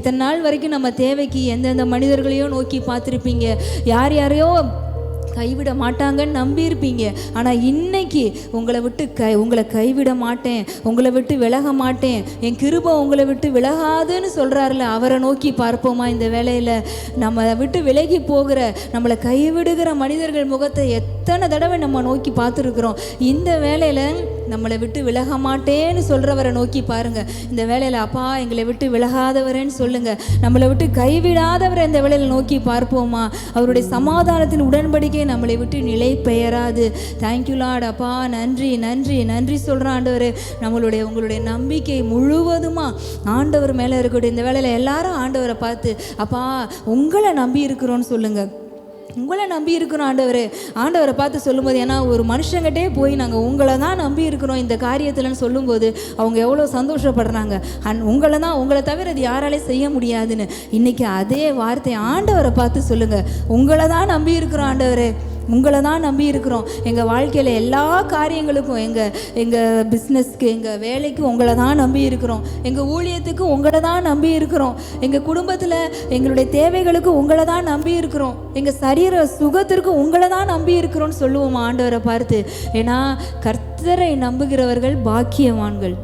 இத்தனை நாள் வரைக்கும் நம்ம தேவைக்கு எந்தெந்த மனிதர்களையோ நோக்கி பார்த்துருப்பீங்க, யார் யாரையோ கைவிட மாட்டாங்கன்னு நம்பியிருப்பீங்க. ஆனால் இன்னைக்கு உங்களை கைவிட மாட்டேன், உங்களை விட்டு விலக மாட்டேன், என் கிருபை உங்களை விட்டு விலகாதுன்னு சொல்கிறாருல, அவரை நோக்கி பார்ப்போமா? இந்த வேளையில் நம்ம விட்டு விலகி போகிற, நம்மளை கைவிடுகிற மனிதர்கள் முகத்தை எத்தனை தடவை நம்ம நோக்கி பார்த்துருக்குறோம். இந்த வேளையில் நம்மளை விட்டு விலக மாட்டேன்னு சொல்கிறவரை நோக்கி பாருங்கள். இந்த வேளையில் அப்பா எங்களை விட்டு விலகாதவரேன்னு சொல்லுங்கள். நம்மளை விட்டு கைவிடாதவரை இந்த வேளையில் நோக்கி பார்ப்போமா? அவருடைய சமாதானத்தின் உடன்படிக்கை நம்மளை விட்டு நிலை பெயராது. Thank you Lord. அப்பா நன்றி நன்றி நன்றி சொல்கிறேன் ஆண்டவர். உங்களுடைய நம்பிக்கை முழுவதுமாக ஆண்டவர் மேலே இருக்கட்டும். இந்த வேளையில் எல்லாரும் ஆண்டவரை பார்த்து அப்பா உங்களை நம்பி இருக்கிறோன்னு சொல்லுங்கள். உங்களை நம்பி இருக்கிறோம் ஆண்டவரை பார்த்து சொல்லும்போது, ஏன்னா ஒரு மனுஷங்கிட்டே போய் நாங்கள் உங்களை தான் நம்பி இருக்கிறோம் இந்த காரியத்தில்னு சொல்லும்போது அவங்க எவ்வளோ சந்தோஷப்படுறாங்க. உங்களை தவிர அது யாராலே செய்ய முடியாதுன்னு. இன்றைக்கி அதே வார்த்தை ஆண்டவரை பார்த்து சொல்லுங்கள். உங்களை தான் நம்பி இருக்கிறோம் ஆண்டவரே, உங்களை தான் நம்பி இருக்கிறோம். எங்கள் வாழ்க்கையில் எல்லா காரியங்களுக்கும், எங்கள் பிஸ்னஸ்க்கு, எங்கள் வேலைக்கு உங்களை தான் நம்பி இருக்கிறோம். எங்கள் ஊழியத்துக்கு உங்களை தான் நம்பி இருக்கிறோம். எங்கள் குடும்பத்தில் எங்களுடைய தேவைகளுக்கு உங்களை தான் நம்பி இருக்கிறோம். எங்கள் சரீர சுகத்திற்கு உங்களை தான் நம்பி இருக்கிறோன்னு சொல்லுவோம் ஆண்டவரை பார்த்து. ஏன்னா கர்த்தரை நம்புகிறவர்கள் பாக்கியவான்கள்.